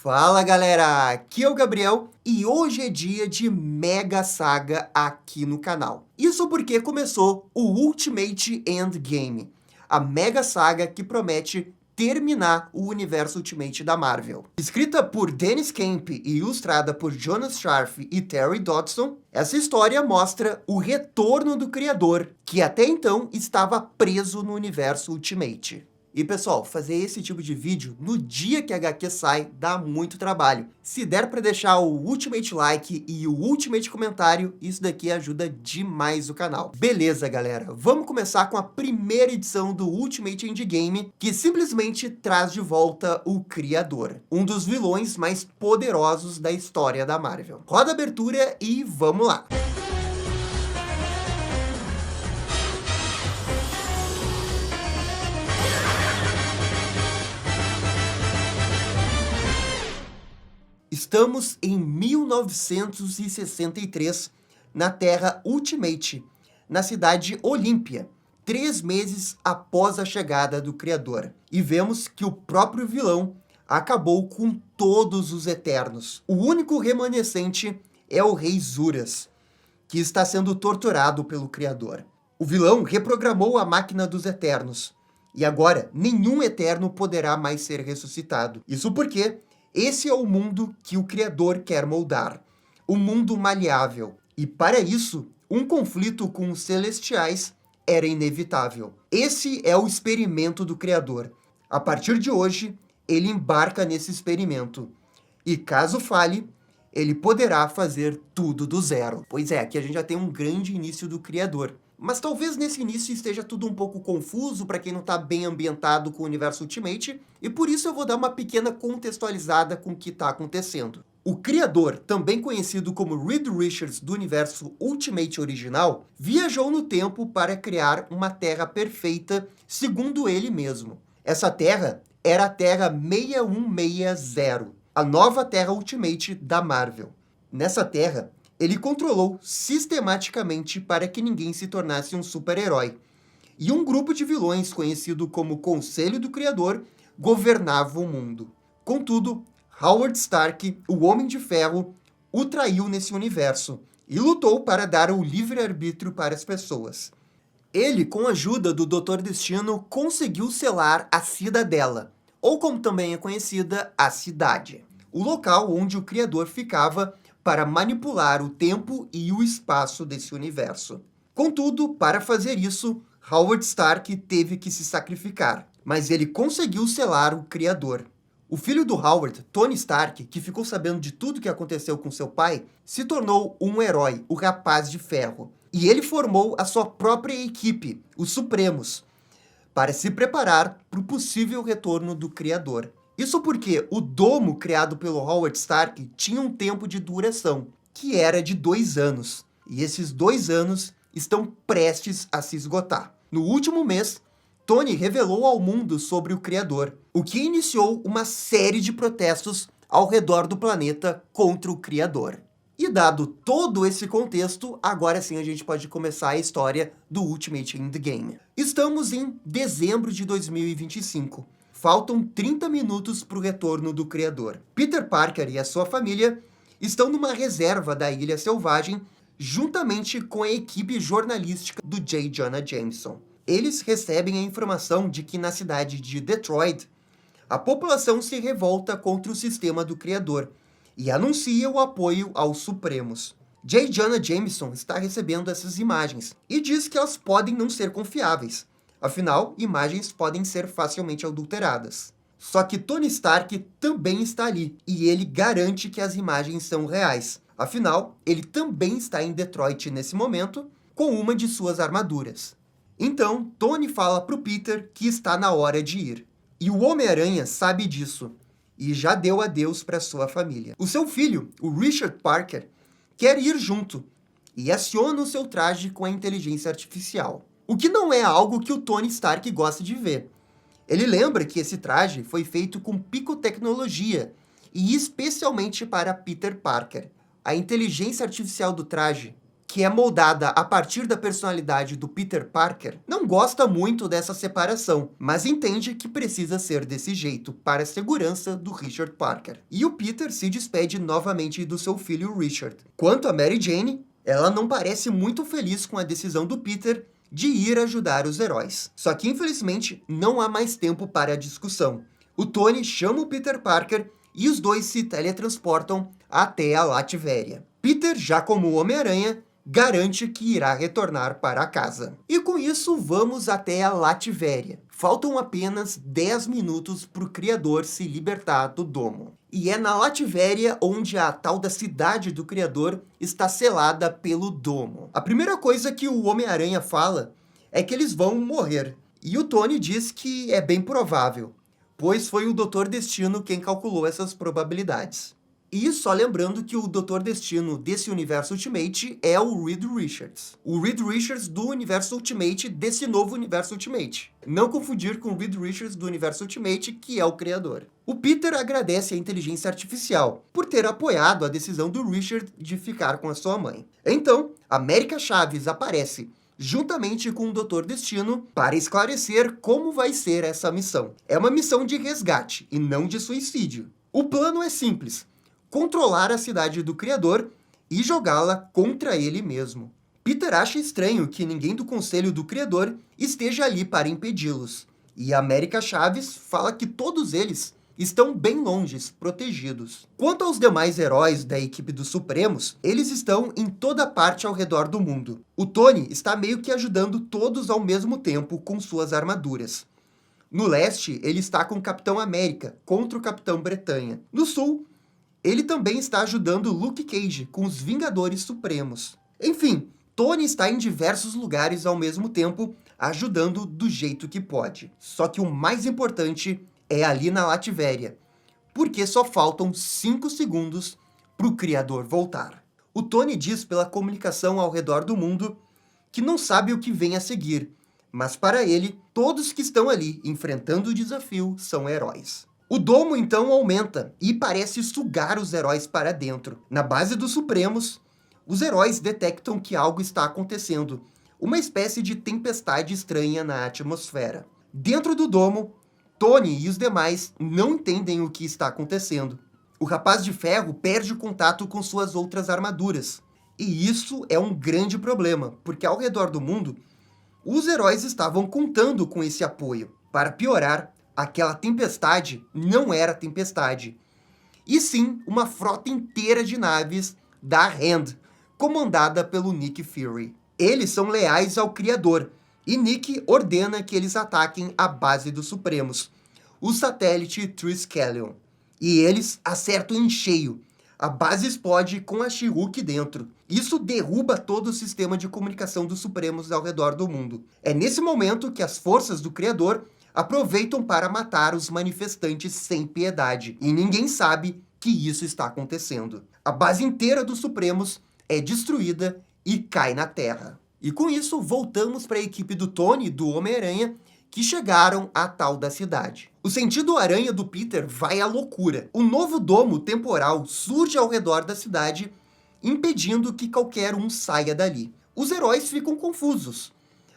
Fala galera, aqui é o Gabriel e hoje é dia de mega saga aqui no canal. Isso porque começou o Ultimate Endgame, a mega saga que promete terminar o universo Ultimate da Marvel. Escrita por Dennis Kemp e ilustrada por Jonas Scharf e Terry Dodson, essa história mostra o retorno do criador, que até então estava preso no universo Ultimate. E pessoal, fazer esse tipo de vídeo no dia que a HQ sai dá muito trabalho. Se der para deixar o Ultimate Like e o Ultimate Comentário, isso daqui ajuda demais o canal. Beleza, galera, vamos começar com a primeira edição do Ultimate Endgame, que simplesmente traz de volta o Criador, um dos vilões mais poderosos da história da Marvel. Roda a abertura e vamos lá! Estamos em 1963, na Terra Ultimate, na cidade Olímpia, 3 meses após a chegada do Criador. E vemos que o próprio vilão acabou com todos os Eternos. O único remanescente é o Rei Zuras, que está sendo torturado pelo Criador. O vilão reprogramou a máquina dos Eternos, e agora nenhum Eterno poderá mais ser ressuscitado. Isso porque esse é o mundo que o Criador quer moldar, o mundo maleável. E para isso, um conflito com os Celestiais era inevitável. Esse é o experimento do Criador. A partir de hoje, ele embarca nesse experimento. E caso falhe, ele poderá fazer tudo do zero. Pois é, aqui a gente já tem um grande início do Criador. Mas talvez nesse início esteja tudo um pouco confuso para quem não está bem ambientado com o universo Ultimate, e por isso eu vou dar uma pequena contextualizada com o que está acontecendo. O Criador, também conhecido como Reed Richards do universo Ultimate original, viajou no tempo para criar uma Terra perfeita, segundo ele mesmo. Essa Terra era a Terra 6160, a nova Terra Ultimate da Marvel. Nessa Terra, ele controlou sistematicamente para que ninguém se tornasse um super-herói. E um grupo de vilões, conhecido como Conselho do Criador, governava o mundo. Contudo, Howard Stark, o Homem de Ferro, o traiu nesse universo e lutou para dar o livre-arbítrio para as pessoas. Ele, com a ajuda do Dr. Destino, conseguiu selar a Cidadela, ou como também é conhecida, a Cidade, o local onde o Criador ficava para manipular o tempo e o espaço desse universo. Contudo, para fazer isso, Howard Stark teve que se sacrificar, mas ele conseguiu selar o Criador. O filho do Howard, Tony Stark, que ficou sabendo de tudo o que aconteceu com seu pai, se tornou um herói, o Rapaz de Ferro. E ele formou a sua própria equipe, os Supremos, para se preparar para o possível retorno do Criador. Isso porque o domo criado pelo Howard Stark tinha um tempo de duração, que era de 2 anos. E esses 2 anos estão prestes a se esgotar. No último mês, Tony revelou ao mundo sobre o Criador, o que iniciou uma série de protestos ao redor do planeta contra o Criador. E dado todo esse contexto, agora sim a gente pode começar a história do Ultimate Endgame. Estamos em dezembro de 2025. Faltam 30 minutos para o retorno do Criador. Peter Parker e a sua família estão numa reserva da Ilha Selvagem, juntamente com a equipe jornalística do J. Jonah Jameson. Eles recebem a informação de que na cidade de Detroit, a população se revolta contra o sistema do Criador e anuncia o apoio aos Supremos. J. Jonah Jameson está recebendo essas imagens e diz que elas podem não ser confiáveis. Afinal, imagens podem ser facilmente adulteradas. Só que Tony Stark também está ali, e ele garante que as imagens são reais. Afinal, ele também está em Detroit nesse momento, com uma de suas armaduras. Então, Tony fala para o Peter que está na hora de ir. E o Homem-Aranha sabe disso, e já deu adeus para sua família. O seu filho, o Richard Parker, quer ir junto, e aciona o seu traje com a inteligência artificial. O que não é algo que o Tony Stark gosta de ver. Ele lembra que esse traje foi feito com picotecnologia, e especialmente para Peter Parker. A inteligência artificial do traje, que é moldada a partir da personalidade do Peter Parker, não gosta muito dessa separação, mas entende que precisa ser desse jeito para a segurança do Richard Parker. E o Peter se despede novamente do seu filho Richard. Quanto a Mary Jane, ela não parece muito feliz com a decisão do Peter de ir ajudar os heróis. Só que, infelizmente, não há mais tempo para a discussão. O Tony chama o Peter Parker e os dois se teletransportam até a Latvéria. Peter, já como Homem-Aranha, garante que irá retornar para casa. E com isso, vamos até a Latvéria. Faltam apenas 10 minutos para o Criador se libertar do domo. E é na Latvéria onde a tal da cidade do Criador está selada pelo domo. A primeira coisa que o Homem-Aranha fala é que eles vão morrer. E o Tony diz que é bem provável, pois foi o Dr. Destino quem calculou essas probabilidades. E só lembrando que o Dr. Destino desse universo Ultimate é o Reed Richards. O Reed Richards do universo Ultimate desse novo universo Ultimate. Não confundir com o Reed Richards do universo Ultimate, que é o criador. O Peter agradece a inteligência artificial por ter apoiado a decisão do Richard de ficar com a sua mãe. Então, América Chaves aparece juntamente com o Dr. Destino para esclarecer como vai ser essa missão. É uma missão de resgate e não de suicídio. O plano é simples: controlar a cidade do Criador e jogá-la contra ele mesmo. Peter acha estranho que ninguém do Conselho do Criador esteja ali para impedi-los. E a América Chaves fala que todos eles estão bem longes, protegidos. Quanto aos demais heróis da equipe dos Supremos, eles estão em toda parte ao redor do mundo. O Tony está meio que ajudando todos ao mesmo tempo com suas armaduras. No leste, ele está com o Capitão América contra o Capitão Bretanha. No sul, ele também está ajudando Luke Cage com os Vingadores Supremos. Enfim, Tony está em diversos lugares ao mesmo tempo, ajudando do jeito que pode. Só que o mais importante é ali na Latvéria, porque só faltam 5 segundos para o Criador voltar. O Tony diz pela comunicação ao redor do mundo que não sabe o que vem a seguir, mas para ele, todos que estão ali enfrentando o desafio são heróis. O domo então aumenta e parece sugar os heróis para dentro. Na base dos Supremos, os heróis detectam que algo está acontecendo, uma espécie de tempestade estranha na atmosfera. Dentro do domo, Tony e os demais não entendem o que está acontecendo. O Rapaz de Ferro perde o contato com suas outras armaduras. E isso é um grande problema, porque ao redor do mundo, os heróis estavam contando com esse apoio. Para piorar, aquela tempestade não era tempestade, e sim uma frota inteira de naves da Hand, comandada pelo Nick Fury. Eles são leais ao Criador, e Nick ordena que eles ataquem a base dos Supremos, o satélite Triskelion. E eles acertam em cheio. A base explode com a She-Hulk dentro. Isso derruba todo o sistema de comunicação dos Supremos ao redor do mundo. É nesse momento que as forças do Criador aproveitam para matar os manifestantes sem piedade. E ninguém sabe que isso está acontecendo. A base inteira dos Supremos é destruída e cai na Terra. E com isso, voltamos para a equipe do Tony e do Homem-Aranha, que chegaram à tal da cidade. O sentido aranha do Peter vai à loucura. Um novo domo temporal surge ao redor da cidade, impedindo que qualquer um saia dali. Os heróis ficam confusos.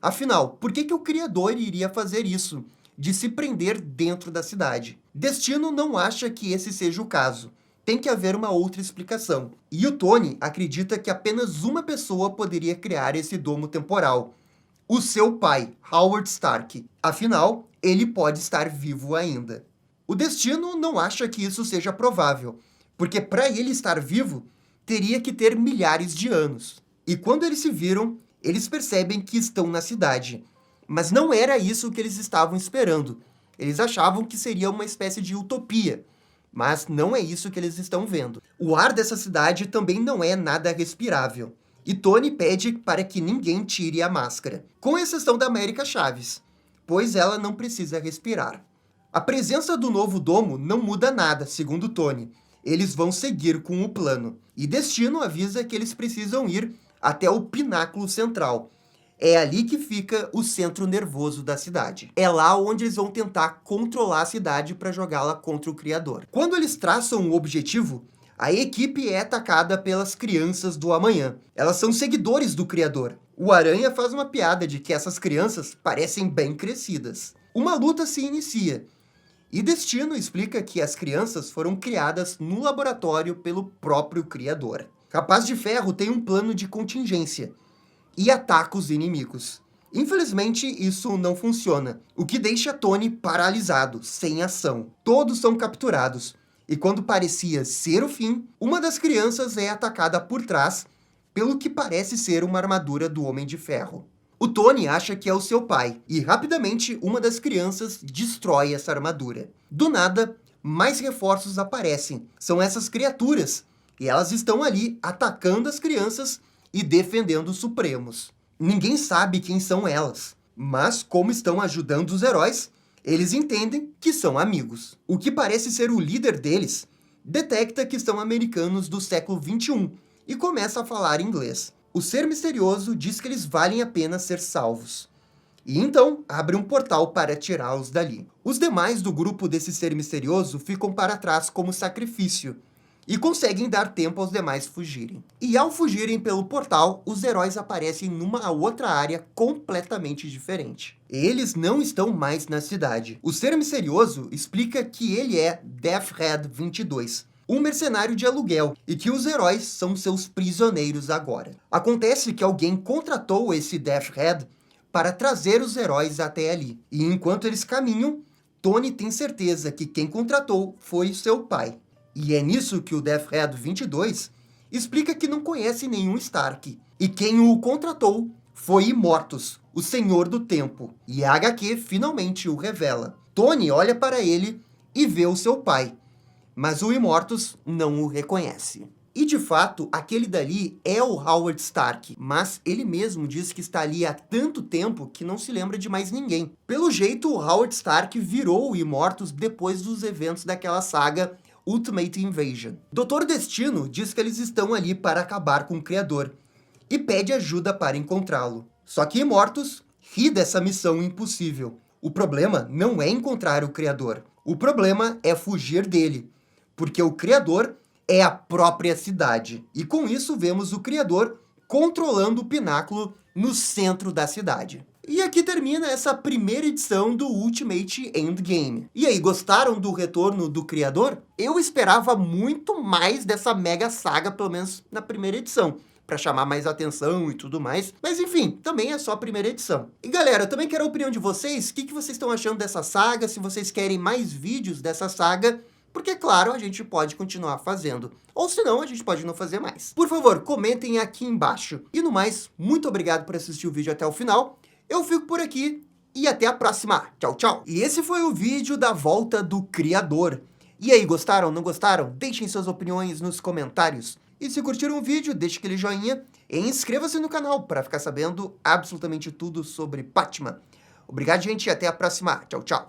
Afinal, por que o Criador iria fazer isso, de se prender dentro da cidade? Destino não acha que esse seja o caso. Tem que haver uma outra explicação. E o Tony acredita que apenas uma pessoa poderia criar esse domo temporal: o seu pai, Howard Stark. Afinal, ele pode estar vivo ainda. O Destino não acha que isso seja provável, porque para ele estar vivo, teria que ter milhares de anos. E quando eles se viram, eles percebem que estão na cidade. Mas não era isso que eles estavam esperando. Eles achavam que seria uma espécie de utopia. Mas não é isso que eles estão vendo. O ar dessa cidade também não é nada respirável. E Tony pede para que ninguém tire a máscara, com exceção da América Chaves, pois ela não precisa respirar. A presença do novo domo não muda nada, segundo Tony. Eles vão seguir com o plano. E Destino avisa que eles precisam ir até o pináculo central. É ali que fica o centro nervoso da cidade. É lá onde eles vão tentar controlar a cidade para jogá-la contra o Criador. Quando eles traçam o objetivo, A equipe é atacada pelas crianças do amanhã. Elas são seguidores do Criador. O Aranha faz uma piada de que essas crianças parecem bem crescidas. Uma luta se inicia. E Destino explica que as crianças foram criadas no laboratório pelo próprio Criador. Capaz de Ferro tem um plano de contingência e ataca os inimigos. Infelizmente, isso não funciona, o que deixa Tony paralisado, sem ação. Todos são capturados, e quando parecia ser o fim, uma das crianças é atacada por trás pelo que parece ser uma armadura do Homem de Ferro. O Tony acha que é o seu pai, e rapidamente uma das crianças destrói essa armadura. Do nada, mais reforços aparecem. São essas criaturas, e elas estão ali atacando as crianças e defendendo os Supremos. Ninguém sabe quem são elas, mas como estão ajudando os heróis, eles entendem que são amigos. O que parece ser o líder deles detecta que são americanos do século XXI e começa a falar inglês. O ser misterioso diz que eles valem a pena ser salvos. E então abre um portal para tirá-los dali. Os demais do grupo desse ser misterioso ficam para trás como sacrifício e conseguem dar tempo aos demais fugirem. E ao fugirem pelo portal, os heróis aparecem numa outra área completamente diferente. Eles não estão mais na cidade. O ser misterioso explica que ele é Deathhead 22, um mercenário de aluguel, e que os heróis são seus prisioneiros agora. Acontece que alguém contratou esse Deathhead para trazer os heróis até ali. E enquanto eles caminham, Tony tem certeza que quem contratou foi seu pai. E é nisso que o Deathhead 22 explica que não conhece nenhum Stark. E quem o contratou foi Immortus, o Senhor do Tempo. E a HQ finalmente o revela. Tony olha para ele e vê o seu pai, mas o Immortus não o reconhece. E de fato, aquele dali é o Howard Stark, mas ele mesmo diz que está ali há tanto tempo que não se lembra de mais ninguém. Pelo jeito, o Howard Stark virou o Immortus depois dos eventos daquela saga Ultimate Invasion. Dr. Destino diz que eles estão ali para acabar com o Criador e pede ajuda para encontrá-lo. Só que Immortus ri dessa missão impossível. O problema não é encontrar o Criador. O problema é fugir dele, porque o Criador é a própria cidade. E com isso vemos o Criador controlando o pináculo no centro da cidade. E aqui termina essa primeira edição do Ultimate Endgame. E aí, gostaram do retorno do Criador? Eu esperava muito mais dessa mega saga, pelo menos na primeira edição, para chamar mais atenção e tudo mais. Mas enfim, também é só a primeira edição. E galera, eu também quero a opinião de vocês. O que vocês estão achando dessa saga? Se vocês querem mais vídeos dessa saga, porque, claro, a gente pode continuar fazendo. Ou senão, a gente pode não fazer mais. Por favor, comentem aqui embaixo. E no mais, muito obrigado por assistir o vídeo até o final. Eu fico por aqui e até a próxima. Tchau, tchau. E esse foi o vídeo da volta do Criador. E aí, gostaram, não gostaram? Deixem suas opiniões nos comentários. E se curtiram o vídeo, deixe aquele joinha e inscreva-se no canal para ficar sabendo absolutamente tudo sobre Batman. Obrigado, gente, e até a próxima. Tchau, tchau.